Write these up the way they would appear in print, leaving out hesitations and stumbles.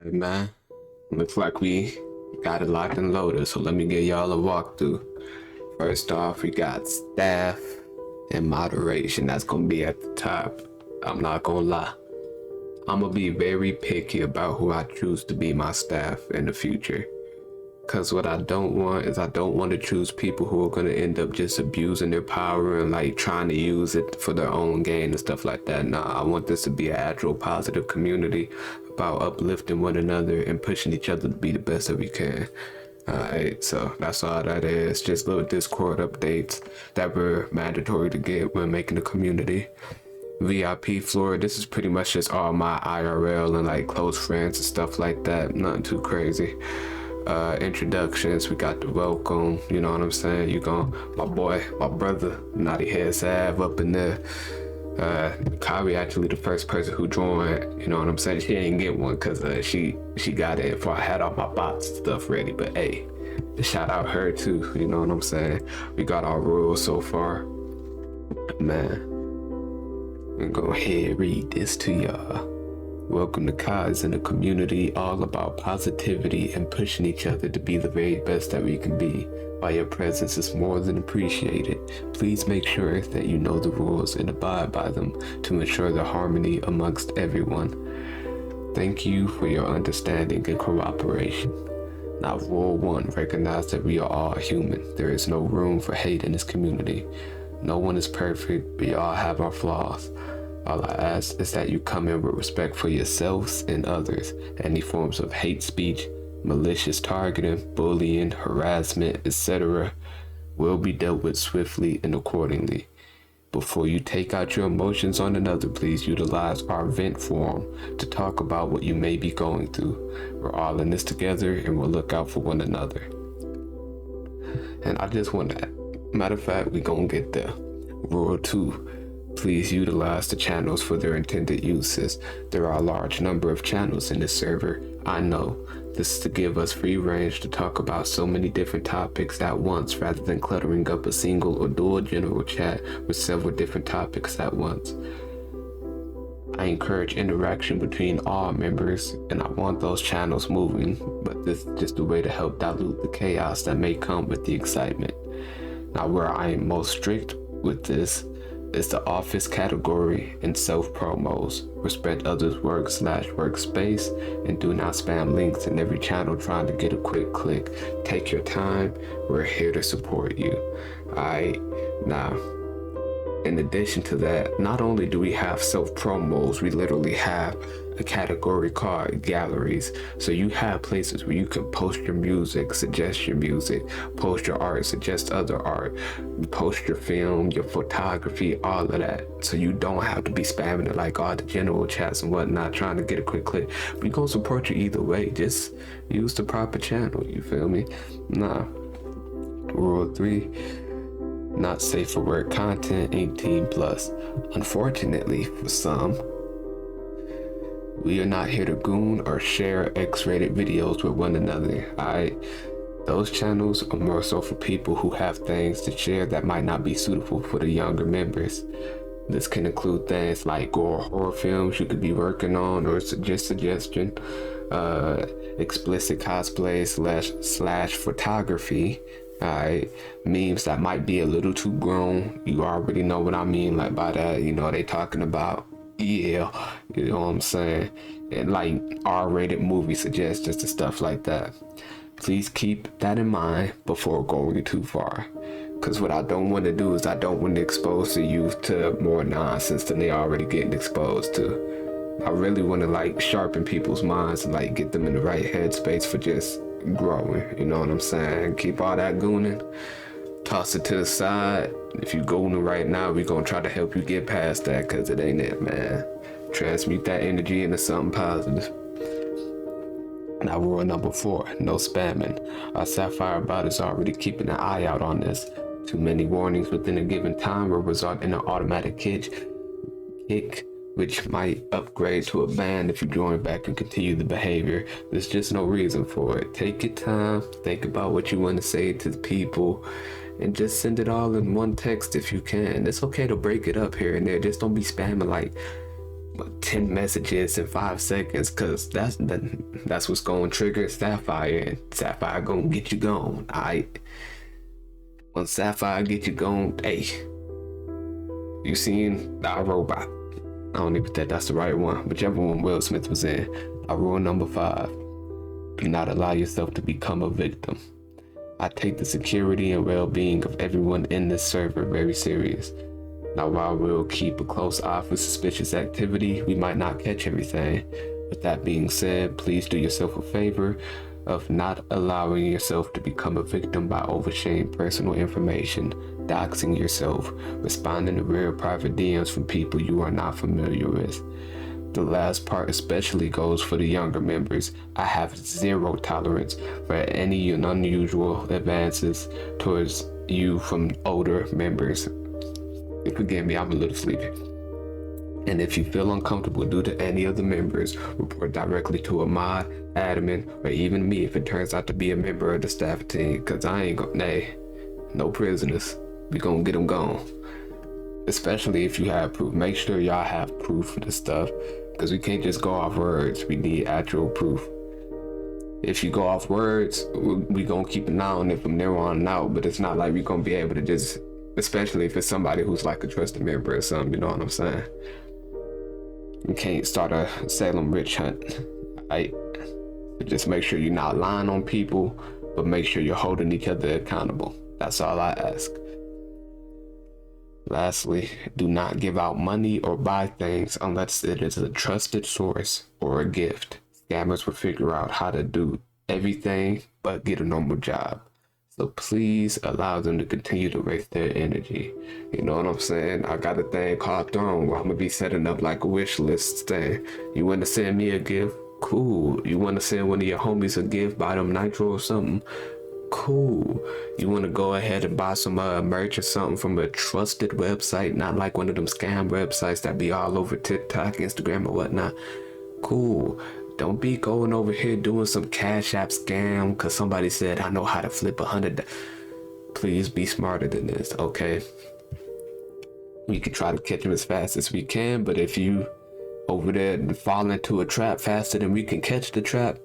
Hey man, looks like we got it locked and loaded, so let me give y'all a walkthrough. First off, we got staff and moderation. That's gonna be at the top. I'm not gonna lie. I'm gonna be very picky about who I choose to be my staff in the future. Cause what I don't want is I don't want to choose people who are gonna end up just abusing their power and like trying to use it for their own gain and stuff like that. Nah, I want this to be an actual positive community about uplifting one another and pushing each other to be the best that we can. Alright, so that's all that is. Just little Discord updates that were mandatory to get when making a community. VIP floor, this is pretty much just all my IRL and like close friends and stuff like that. Nothing too crazy. Introductions, we got the welcome, you know what I'm saying? You gon' my boy, my brother, Naughty Head Sav up in there. Kari actually the first person who joined, you know what I'm saying? She didn't get one because she got it before I had all my bots and stuff ready, but hey, shout out her too, you know what I'm saying? We got our rules so far. Man, I'm gonna go ahead and read this to y'all. Welcome to Kaizen, a community all about positivity and pushing each other to be the very best that we can be. While your presence is more than appreciated, please make sure that you know the rules and abide by them to ensure the harmony amongst everyone. Thank you for your understanding and cooperation. Now, Rule 1, recognize that we are all human. There is no room for hate in this community. No one is perfect, we all have our flaws. All I ask is that you come in with respect for yourselves and others. Any forms of hate speech, malicious targeting, bullying, harassment, etc. will be dealt with swiftly and accordingly. Before you take out your emotions on another, please utilize our vent forum to talk about what you may be going through. We're all in this together and we'll look out for one another. And I just want to, matter of fact, we gonna get there. Rule 2. Please utilize the channels for their intended uses. There are a large number of channels in this server. I know. This is to give us free range to talk about so many different topics at once rather than cluttering up a single or dual general chat with several different topics at once. I encourage interaction between all members and I want those channels moving, but this is just a way to help dilute the chaos that may come with the excitement. Now, where I am most strict with this is the office category and self-promos. Respect others' work/workspace and do not spam links in every channel trying to get a quick click. Take your time, we're here to support you. Alright, now, in addition to that, not only do we have self-promos, we literally have a category called galleries. So you have places where you can post your music, suggest your music, post your art, suggest other art, post your film, your photography, all of that. So you don't have to be spamming it like all the general chats and whatnot, trying to get a quick click. We gonna support you either way. Just use the proper channel, you feel me? Nah. Rule 3. Not safe for work content 18 plus. Unfortunately for some, we are not here to goon or share X-rated videos with one another, alright? Those channels are more so for people who have things to share that might not be suitable for the younger members. This can include things like gore horror films you could be working on or suggestion, explicit cosplay slash photography, alright, memes that might be a little too grown. You already know what I mean like by that, you know they talking about, yeah, you know what I'm saying, and like R-rated movie suggestions and stuff like that. Please keep that in mind before going too far, because what I don't want to do is I don't want to expose the youth to more nonsense than they already getting exposed to. I really want to like sharpen people's minds and like get them in the right headspace for just growing, you know what I'm saying? Keep all that gooning, toss it to the side. If you gooning right now, we gonna try to help you get past that, cause it ain't it, man. Transmute that energy into something positive. Now, rule number 4, no spamming. Our Sapphire bot is already keeping an eye out on this. Too many warnings within a given time will result in an automatic kick, which might upgrade to a ban if you join back and continue the behavior. There's just no reason for it. Take your time, think about what you want to say to the people, and just send it all in one text if you can. It's okay to break it up here and there. Just don't be spamming like 10 messages in 5 seconds, because that's what's going to trigger Sapphire, and Sapphire gonna get you going. Alright, when Sapphire get you going, hey, you seen our robot? I don't even think that's the right one, whichever one Will Smith was in. Our rule number 5: do not allow yourself to become a victim. I take the security and well-being of everyone in this server very serious. Now, while we'll keep a close eye for suspicious activity, we might not catch everything. With that being said, please do yourself a favor of not allowing yourself to become a victim by oversharing personal information, doxing yourself, responding to rare private DMs from people you are not familiar with. The last part especially goes for the younger members. I have zero tolerance for any unusual advances towards you from older members. Forgive me, I'm a little sleepy. And if you feel uncomfortable due to any of the members, report directly to a mod, admin, or even me if it turns out to be a member of the staff team, cause I ain't gonna, no prisoners. We gonna get them gone. Especially if you have proof. Make sure y'all have proof for this stuff, because we can't just go off words. We need actual proof. If you go off words, we gonna keep an eye on it from there on out, but it's not like we gonna be able to just, especially if it's somebody who's like a trusted member or something, you know what I'm saying? You can't start a Salem witch hunt, right? Just make sure you're not lying on people, but make sure you're holding each other accountable. That's all I ask. Lastly, do not give out money or buy things unless it is a trusted source or a gift. Scammers will figure out how to do everything but get a normal job. So please allow them to continue to waste their energy. You know what I'm saying? I got a thing called Throne where I'm gonna be setting up like a wish list thing. You want to send me a gift? Cool. You want to send one of your homies a gift, buy them nitro or something? Cool. You want to go ahead and buy some merch or something from a trusted website, not like one of them scam websites that be all over TikTok, Instagram, or whatnot? Cool. Don't be going over here doing some Cash App scam because somebody said I know how to flip $100. Please be smarter than this, okay? We can try to catch them as fast as we can, but if you over there fall into a trap faster than we can catch the trap,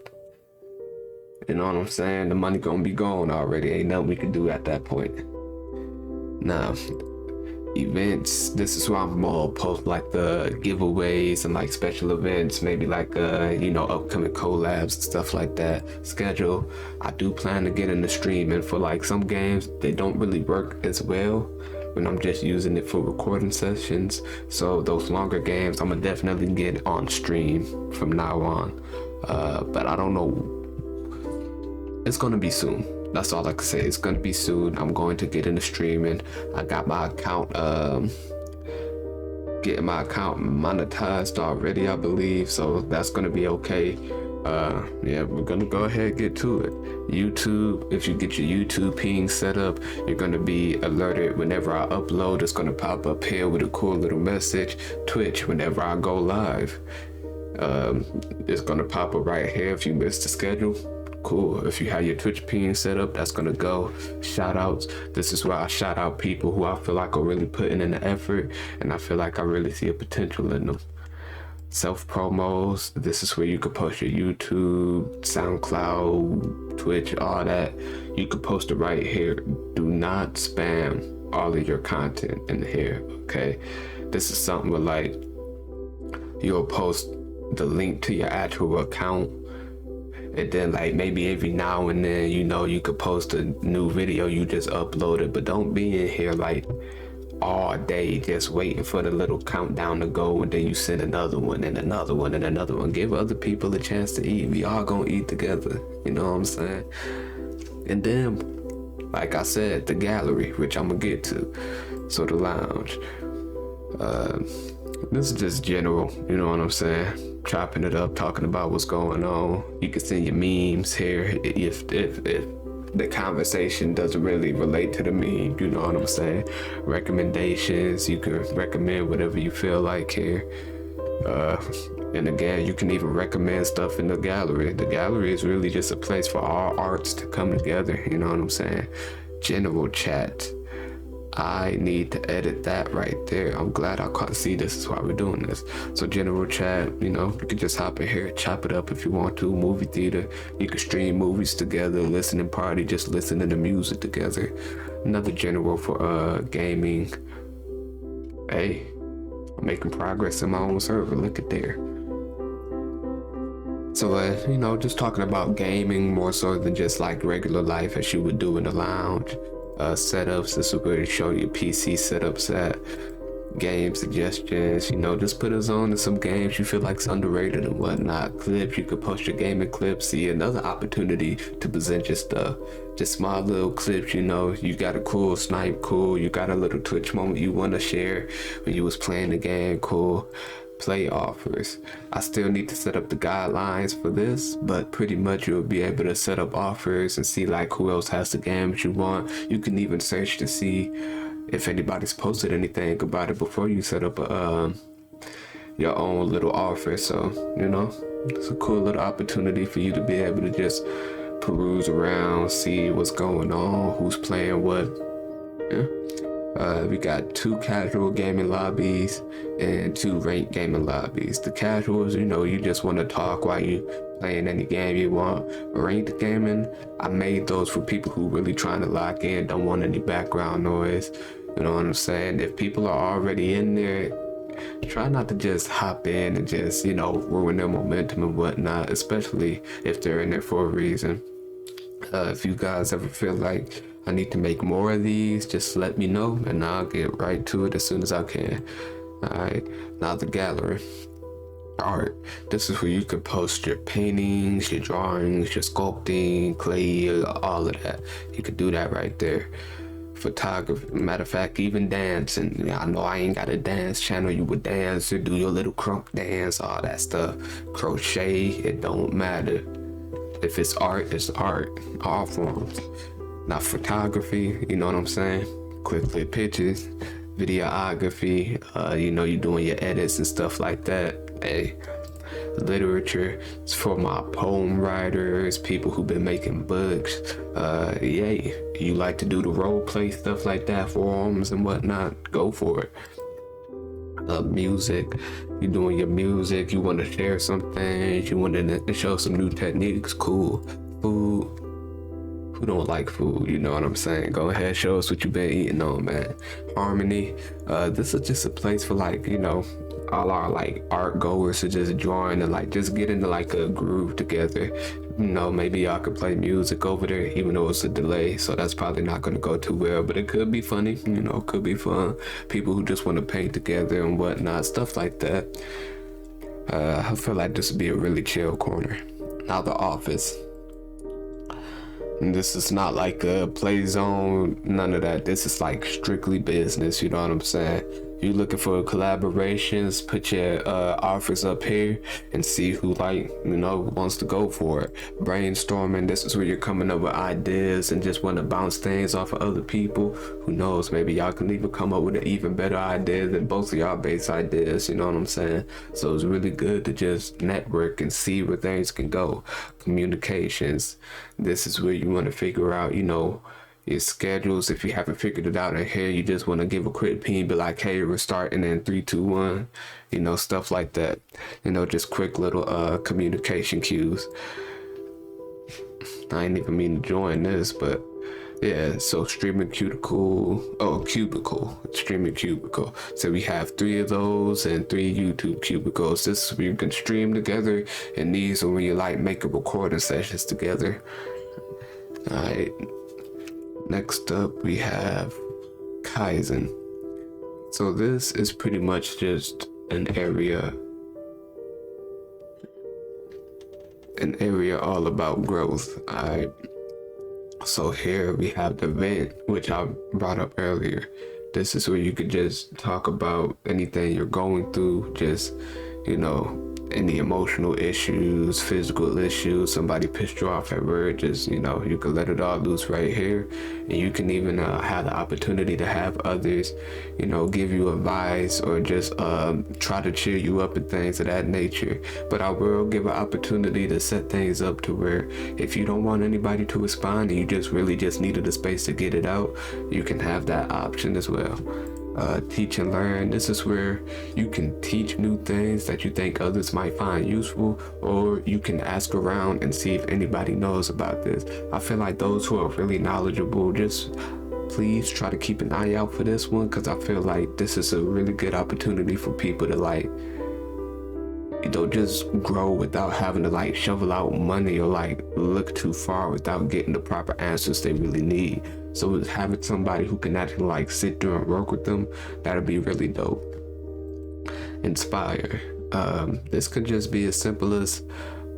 you know what I'm saying? The money gonna be gone already. Ain't nothing we can do at that point. Now, events, this is why I'm more post like the giveaways and like special events, maybe like upcoming collabs and stuff like that. Schedule. I do plan to get into streaming for like some games. They don't really work as well when I'm just using it for recording sessions. So those longer games, I'm gonna definitely get on stream from now on. But I don't know. It's gonna be soon. That's all I can say. It's gonna be soon. I'm going to get into streaming. I got my account, getting my account monetized already, I believe. So that's gonna be okay. Yeah, we're gonna go ahead and get to it. YouTube, if you get your YouTube ping set up, you're gonna be alerted whenever I upload. It's gonna pop up here with a cool little message. Twitch, whenever I go live, it's gonna pop up right here if you missed the schedule. Cool. If you have your Twitch ping set up, that's gonna go. Shout outs. This is where I shout out people who I feel like are really putting in the effort, and I feel like I really see a potential in them. Self promos. This is where you could post your YouTube, SoundCloud, Twitch, all that. You could post it right here. Do not spam all of your content in here. Okay. This is something where like you'll post the link to your actual account. And then like maybe every now and then, you could post a new video you just uploaded, but don't be in here like all day just waiting for the little countdown to go, and then you send another one and another one and another one. Give other people a chance to eat. We all gonna eat together. You know what I'm saying? And then, like I said, the gallery, which I'm gonna get to. So the lounge. This is just general, you know what I'm saying? Chopping it up, talking about what's going on. You can send your memes here if the conversation doesn't really relate to the meme, you know what I'm saying? Recommendations, you can recommend whatever you feel like here. And again, you can even recommend stuff in the gallery. The gallery is really just a place for all arts to come together, you know what I'm saying? General chat. I need to edit that right there. I'm glad I caught. See, this is why we're doing this. So general chat, you can just hop in here, chop it up if you want to. Movie theater, you can stream movies together, listening party, just listening to music together. Another general for gaming. Hey, I'm making progress in my own server. Look at there. So, just talking about gaming more so than just like regular life as you would do in the lounge. Setups, this is where you show your PC setups at. Game suggestions, just put us on to some games you feel like's underrated and whatnot. Clips, you could post your gaming clips. See, another opportunity to present your stuff. Just small little clips, you got a cool snipe, cool. You got a little Twitch moment you want to share when you was playing the game, cool. Play offers. I still need to set up the guidelines for this, but pretty much you'll be able to set up offers and see like who else has the games you want. You can even search to see if anybody's posted anything about it before you set up your own little offer. So it's a cool little opportunity for you to be able to just peruse around, see what's going on, who's playing what. Yeah. We got 2 casual gaming lobbies and 2 ranked gaming lobbies. The casuals, you just want to talk while you playing any game you want. Ranked gaming, I made those for people who really trying to lock in, don't want any background noise. You know what I'm saying? If people are already in there, try not to just hop in and just, ruin their momentum and whatnot, especially if they're in there for a reason. If you guys ever feel like I need to make more of these, just let me know and I'll get right to it as soon as I can. Alright, now the gallery. Art. This is where you can post your paintings, your drawings, your sculpting, clay, all of that. You can do that right there. Photography, matter of fact, even dancing. I know I ain't got a dance channel. You would dance or do your little crunk dance, all that stuff. Crochet, it don't matter. If it's art, it's art. All forms. Now photography, you know what I'm saying? Click pictures, videography, you're doing your edits and stuff like that. Hey, literature, it's for my poem writers, people who've been making books. Yay, you like to do the role play stuff like that, forums and whatnot, go for it. Music, you're doing your music, you want to share some things, you want to show some new techniques, cool. Food, who don't like food, you know what I'm saying? Go ahead, show us what you've been eating on, man. Harmony, this is just a place for like, all our like art goers to just join and like just get into like a groove together. Maybe y'all could play music over there, even though it's a delay, so that's probably not going to go too well, but it could be funny, could be fun. People who just want to paint together and whatnot, stuff like that. I feel like this would be a really chill corner. Now the office. And this is not like a play zone, none of that. This is like strictly business, you know what I'm saying? You looking for collaborations, put your offers up here and see who wants to go for it. Brainstorming, this is where you're coming up with ideas and just want to bounce things off of other people. Who knows, maybe y'all can even come up with an even better idea than both of y'all base ideas, you know what I'm saying? So it's really good to just network and see where things can go. Communications, this is where you want to figure out, your schedules. If you haven't figured it out in here, you just want to give a quick ping, be like, hey, we're starting in 3, 2, 1, stuff like that. Just quick little communication cues. I ain't even mean to join this, but yeah, so streaming streaming cubicle. So we have 3 of those and 3 YouTube cubicles. This is where you can stream together, and these are when you like making recording sessions together. All right. Next up, we have Kaizen. So this is pretty much just an area all about growth. Alright. So here we have the vent, which I brought up earlier. This is where you could just talk about anything you're going through, just, any emotional issues, physical issues, somebody pissed you off at work, just, you can let it all loose right here. And you can even have the opportunity to have others, give you advice or just try to cheer you up and things of that nature. But I will give an opportunity to set things up to where if you don't want anybody to respond and you just really just needed a space to get it out, you can have that option as well. Teach and learn. This is where you can teach new things that you think others might find useful, or you can ask around and see if anybody knows about this. I feel like those who are really knowledgeable, just please try to keep an eye out for this one, because I feel like this is a really good opportunity for people to just grow without having to shovel out money or look too far without getting the proper answers they really need. So having somebody who can actually sit there and work with them, that'd be really dope. Inspire. This could just be as simple as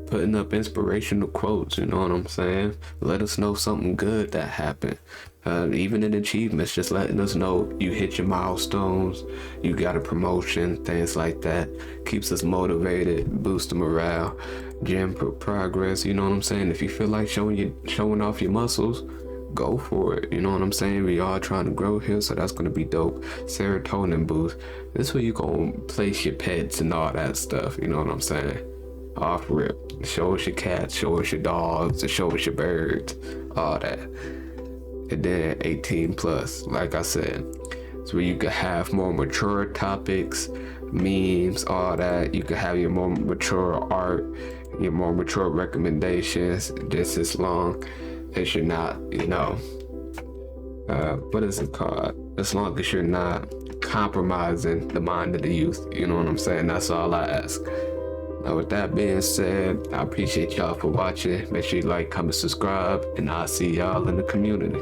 putting up inspirational quotes, you know what I'm saying? Let us know something good that happened. Even in achievements, just letting us know you hit your milestones, you got a promotion, things like that. Keeps us motivated, boosts the morale, gym progress, you know what I'm saying? If you feel like showing off your muscles, go for it, you know what I'm saying? We all trying to grow here, so that's gonna be dope. Serotonin boost. This way you gonna place your pets and all that stuff, you know what I'm saying? Off rip. Show us your cats, show us your dogs, and show us your birds, all that. And then 18 plus, like I said. So you could have more mature topics, memes, all that. You could have your more mature art, your more mature recommendations, just as long as you're not, what is it called? As long as you're not compromising the mind of the youth, you know what I'm saying? That's all I ask. Now, with that being said, I appreciate y'all for watching. Make sure you like, comment, subscribe, and I'll see y'all in the community.